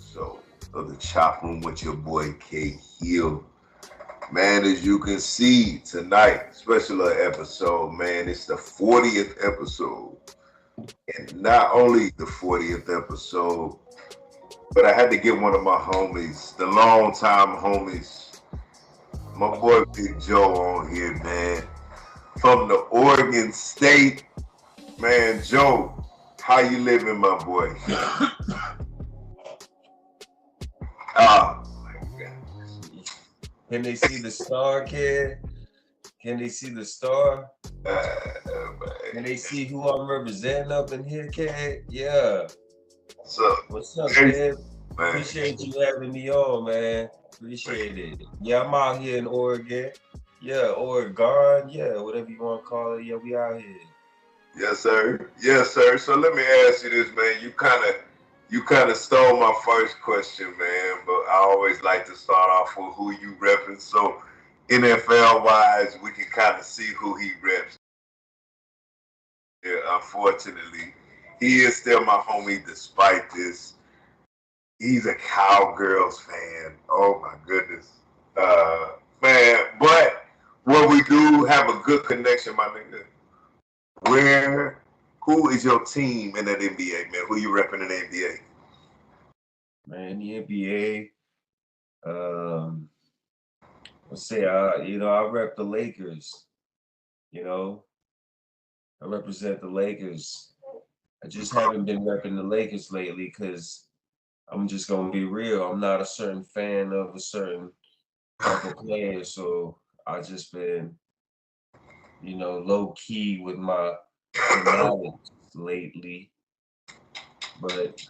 episode of the Chop Room with your boy K Hill. Man, as you can see tonight, special episode, man, it's the 40th episode. And not only the 40th episode, but I had to get one of my homies, the longtime homies, my boy Big Joe on here, man. From the Oregon State. Man, Joe, how you living, my boy? Oh, my God. Can they see the star, kid? Can they see the star? Can they see who I'm representing up in here, kid? Yeah. What's up, kid? Appreciate you having me on, man. Appreciate it. Yeah, I'm out here in Oregon. Yeah, Oregon. Yeah, whatever you want to call it. Yeah, we out here. Yes, sir. Yes, sir. So let me ask you this, man. You kind of stole my first question, man. But I always like to start off with who you repping. So NFL wise, we can kind of see who he reps. Yeah, unfortunately, he is still my homie despite this. He's a Cowgirls fan. Oh my goodness, man. But what we do have a good connection, my nigga. Who is your team in that NBA, man? Who you repping in the NBA? Man, the NBA. Let's say I rep the Lakers. I represent the Lakers. I just haven't been repping the Lakers lately because I'm just gonna be real. I'm not a certain fan of a certain type of player, so I just been, low key with my fanatics lately. But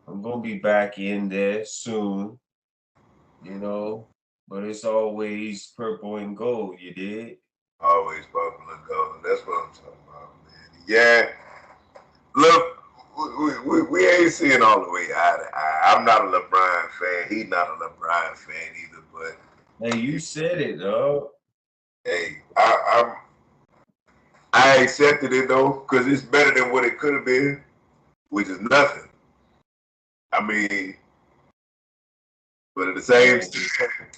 I'm gonna be back in there soon, But it's always purple and gold, you did? Always purple and gold. That's what I'm talking about, man. Yeah. Look, we ain't seeing all the way eye to eye. I'm not a LeBron fan. He's not a LeBron fan either. But hey, you said it, though. Hey, I accepted it though because it's better than what it could have been, which is nothing. I mean, but at the same time,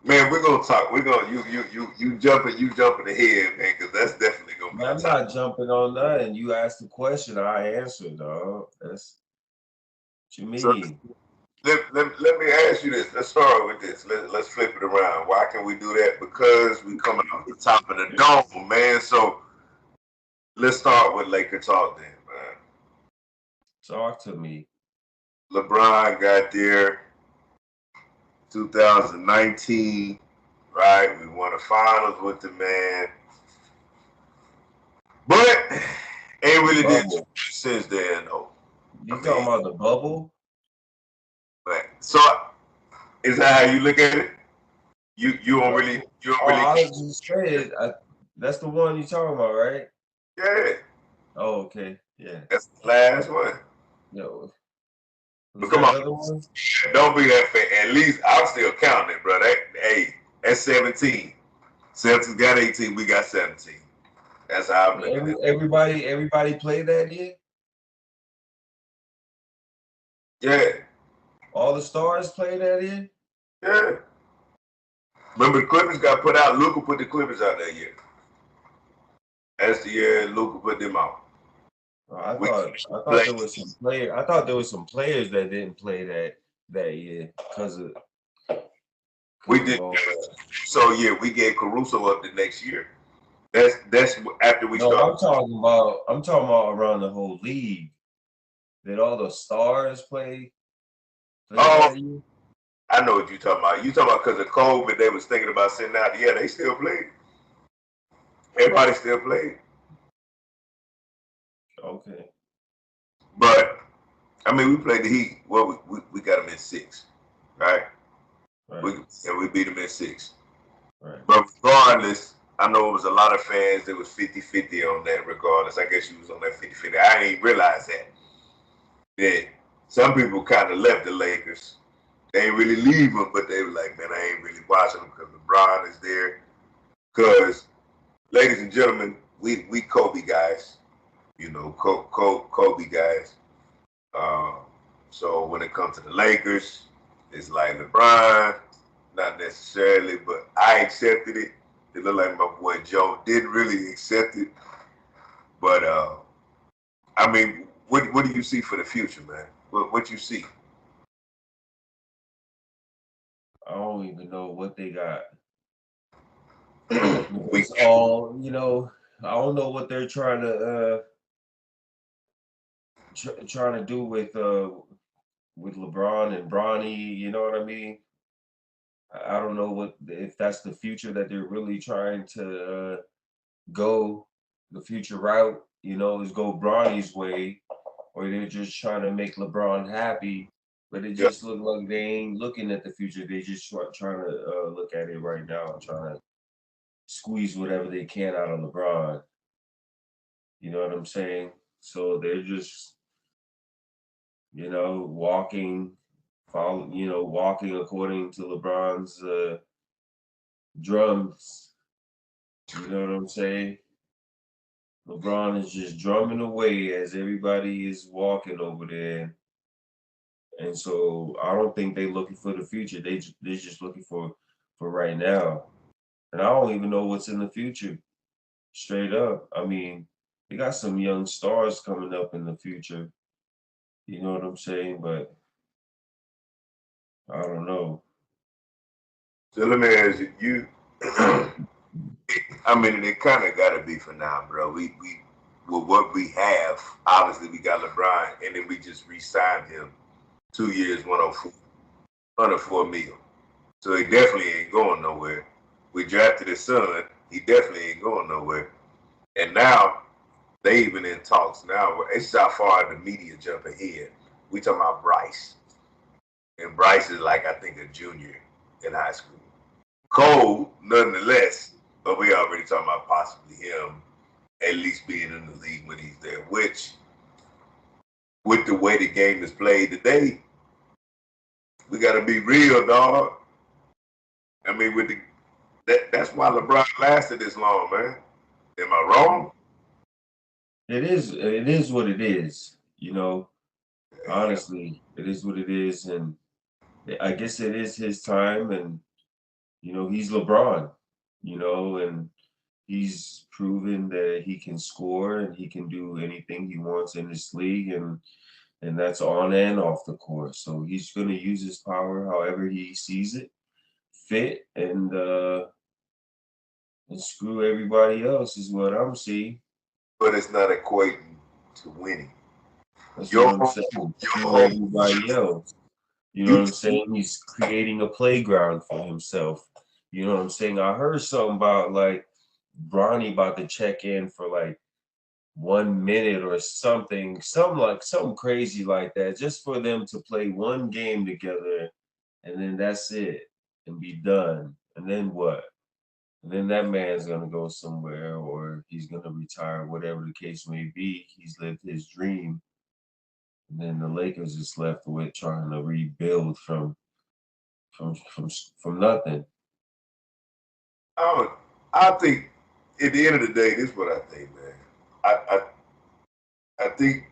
man, we're gonna talk. We're gonna you jumping ahead, man, because that's definitely gonna be. I'm not jumping on nothing. You asked the question, I answered, dog. That's what you mean. So, let me ask you this. Let's start with this. Let's flip it around. Why can we do that? Because we coming off the top of the dome, man. So let's start with Laker talk then, man. Talk to me. LeBron got there 2019, right? We won the finals with the man. But ain't really did too much since then, though. You talking about the bubble? But so is that how you look at it? You don't really I just said that's the one you talking about, right? Yeah. Oh, okay. Yeah. That's the last one. Yo. But come on. Don't be that fan. At least I'm still counting it, bro. That's 17. Celtics got 18, we got 17. That's how I'm looking at it. Everybody played that year? Yeah. All the stars played that year? Yeah. Remember the Clippers got put out. Luka put the Clippers out that year. That's the year Luka put them out. I thought there was some player. I thought there was some players that didn't play that year because of. We did. So yeah, we gave Caruso up the next year. That's after we started. I'm talking about around the whole league. Did all the stars play that year? I know what you're talking about. You talking about because of COVID, they was thinking about sitting out. Yeah, they still played. Everybody still played. Okay. But I mean, we played the Heat. Well, we got them in 6, right? We beat them in 6. Right. But regardless, I know it was a lot of fans that was 50-50 on that. Regardless, I guess you was on that 50-50. I didn't realize that some people kind of left the Lakers. They ain't really leave them, but they were like, man, I ain't really watching them because LeBron is there. Because, ladies and gentlemen, we Kobe guys. Kobe guys. So when it comes to the Lakers, it's like LeBron, not necessarily, but I accepted it. It looked like my boy Joe didn't really accept it. But I mean, what do you see for the future, man? What you see? I don't even know what they got. We It's all, I don't know what they're trying to trying to do with LeBron and Bronny, you know what I mean? I don't know what if that's the future that they're really trying to go the future route, is go Bronny's way, or they're just trying to make LeBron happy. But it yeah. just look like they ain't looking at the future. They just trying to look at it right now, trying to squeeze whatever they can out of LeBron. You know what I'm saying? So they're just, walking, walking according to LeBron's drums. You know what I'm saying? LeBron is just drumming away as everybody is walking over there. And so I don't think they're looking for the future. They're just looking for right now. And I don't even know what's in the future. Straight up. I mean, they got some young stars coming up in the future. You know what I'm saying? But I don't know. So let me ask you, I mean, it kind of got to be for now, bro. We with what we have, obviously we got LeBron, and then we just re-signed him 2 years, 104, 104 mil. So he definitely ain't going nowhere. We drafted his son. He definitely ain't going nowhere. And now they even in talks now. It's how far the media jump ahead. We talking about Bryce, and Bryce is like I think a junior in high school. Cold, nonetheless, but we already talking about possibly him at least being in the league when he's there. Which, with the way the game is played today, we got to be real, dog. I mean, that's why LeBron lasted this long, man. Am I wrong? It is what it is, Yeah. honestly. It is what it is. And I guess it is his time, and he's LeBron, and he's proven that he can score and he can do anything he wants in this league, and that's on and off the court. So he's going to use his power however he sees it fit, and screw everybody else is what I'm seeing. But it's not equating to winning. That's what Your I'm saying. your Screw whole everybody else. You know you what I'm saying? He's creating a playground for himself. You know what I'm saying? I heard something about like Bronny about to check in for like 1 minute or something crazy like that, just for them to play one game together, and then that's it, and be done. And then what? And then that man's gonna go somewhere, or he's gonna retire, whatever the case may be. He's lived his dream, and then the Lakers is left with trying to rebuild from nothing. I don't, I think at the end of the day, this is what I think, man. I think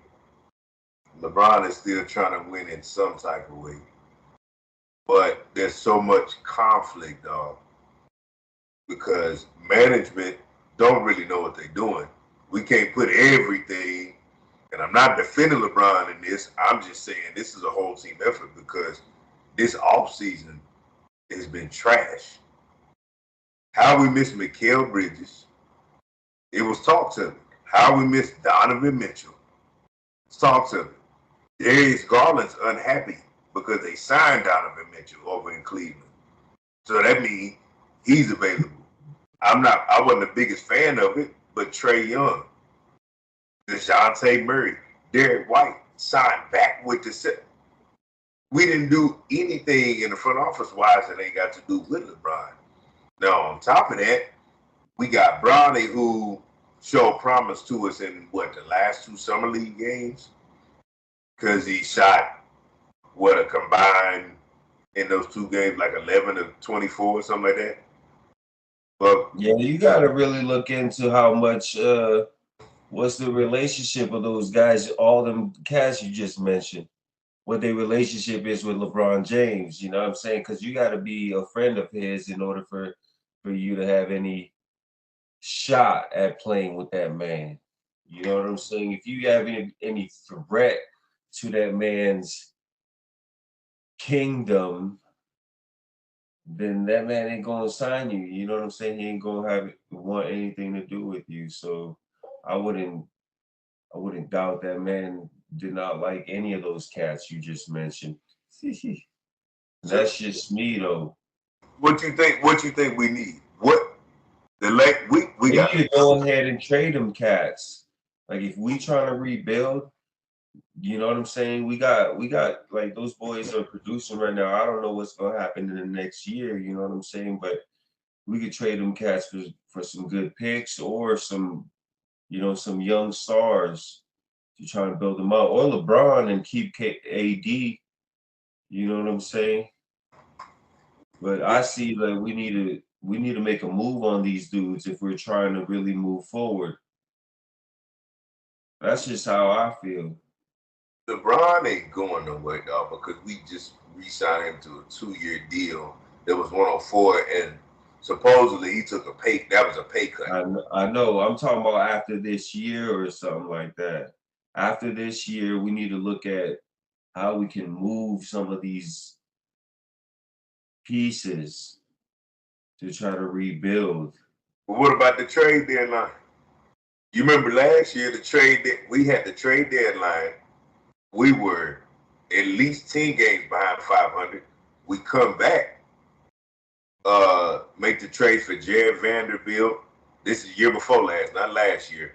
LeBron is still trying to win in some type of way, but there's so much conflict, dog, because management don't really know what they're doing. We can't put everything, and I'm not defending LeBron in this. I'm just saying this is a whole team effort because this offseason has been trash. How we missed Mikal Bridges, it was talk to me. How we missed Donovan Mitchell, let's talk to me. Darius Garland's unhappy because they signed Donovan Mitchell over in Cleveland. So that means he's available. I wasn't the biggest fan of it, but Trey Young, DeJounte Murray, Derek White signed back with the set. We didn't do anything in the front office wise that ain't got to do with LeBron. Now, on top of that, we got Bronny who showed promise to us in the last two summer league games because he shot a combined in those two games like 11 to 24 or something like that. But Yeah, you got to really look into how much. What's the relationship of those guys? All them cats you just mentioned. what their relationship is with LeBron James. You know what I'm saying? Because you got to be a friend of his in order for you to have any shot at playing with that man. You know what I'm saying? If you have any threat to that man's kingdom, then that man ain't gonna sign you. You know what I'm saying? He ain't gonna want anything to do with you. So I wouldn't I wouldn't doubt that man did not like any of those cats you just mentioned. So That's just me though. what you think? What you think we need? What the late we They need got? to go ahead and trade them cats. Like if we trying to rebuild, you know what I'm saying? We got like those boys are producing right now. I don't know what's gonna happen in the next year, you know what I'm saying? But we could trade them cats for some good picks or some, some young stars to try and build them up. Or LeBron and keep AD, you know what I'm saying? But Yeah, I see that we need to make a move on these dudes if we're trying to really move forward. That's just how I feel. LeBron ain't going nowhere, dog, because we just re-signed him to a 2-year deal that was 104, and supposedly he took a pay. That was a pay cut. I know. I'm talking about after this year or something like that. After this year, we need to look at how we can move some of these pieces to try to rebuild. But what about the trade deadline? You remember last year we had the trade deadline. We were at least 10 games behind 500. We come back, make the trade for Jared Vanderbilt. This is year before last, not last year.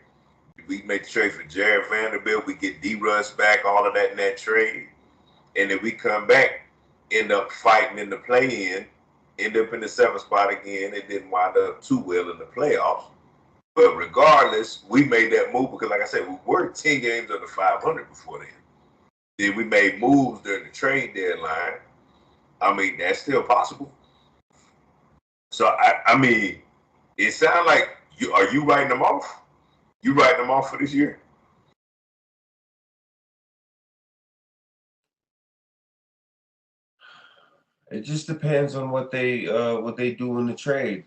We make the trade for Jared Vanderbilt. We get D-Russ back, all of that in that trade. And then we come back, end up fighting in the play-in, end up in the 7th spot again. It didn't wind up too well in the playoffs. But regardless, we made that move because, like I said, we were 10 games under 500 before then. Then we made moves during the trade deadline. I mean, that's still possible. So, I mean, it sounds like you writing them off? You writing them off for this year? It just depends on what they do in the trade.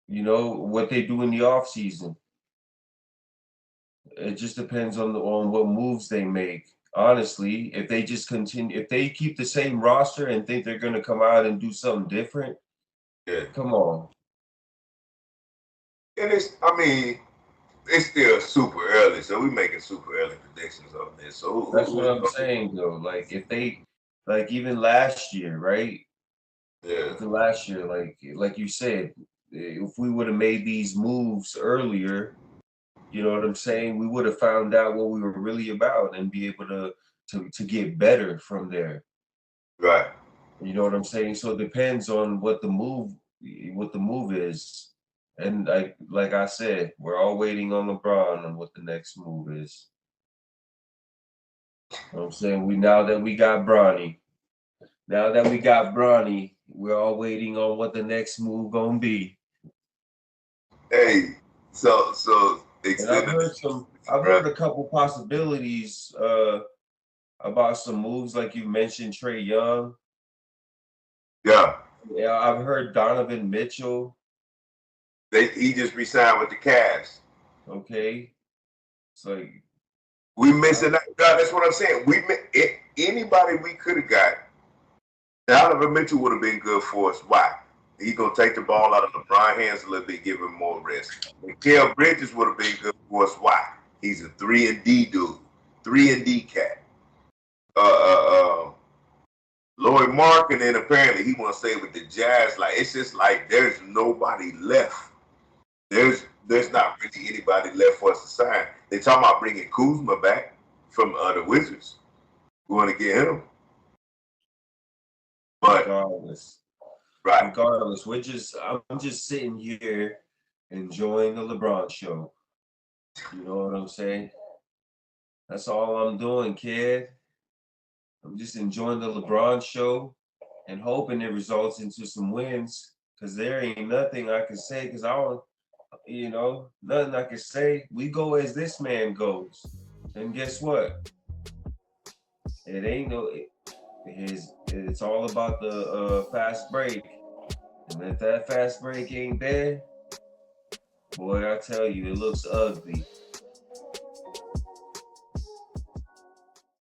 What they do in the off season. It just depends on what moves they make. Honestly, if they just continue, if they keep the same roster and think they're going to come out and do something different, Yeah. come on. And I mean, it's still super early, so we making super early predictions on this. So That's what who's I'm gonna saying though. Like if they, like even last year, right? be? Yeah, Even last year, like you said, if we would have made these moves earlier, you know what I'm saying? We would have found out what we were really about and be able to get better from there. right. You know what I'm saying? So it depends on what the move is. And like I said, we're all waiting on LeBron on what the next move is. You know what I'm saying? Now that we got Bronny, we're all waiting on what the next move gonna be. Hey, so And I've extended heard some I've right? heard a couple possibilities about some moves like you mentioned Trey Young. Yeah, Yeah, I've heard Donovan Mitchell. he just resigned with the Cavs. Okay. It's like We I, missing that. That's what I'm saying. Anybody we could have got. Donovan Mitchell would have been good for us. Why? He gonna take the ball out of LeBron hands a little bit, give him more rest. Mikael Bridges would have been good for us. Why? He's a 3-and-D dude, 3-and-D cat. Lloyd Mark, and then apparently he want to stay with the Jazz. Like it's just like there's nobody left. There's not really anybody left for us to sign. They talking about bringing Kuzma back from the Wizards. We want to get him, but regardless. right. Regardless, I'm just sitting here enjoying the LeBron show. You know what I'm saying? That's all I'm doing, kid. I'm just enjoying the LeBron show and hoping it results into some wins. Cause there ain't nothing I can say. Cause I don't, nothing I can say. We go as this man goes. And guess what? It ain't no. It's all about the fast break, and if that fast break ain't there, boy, I tell you, it looks ugly.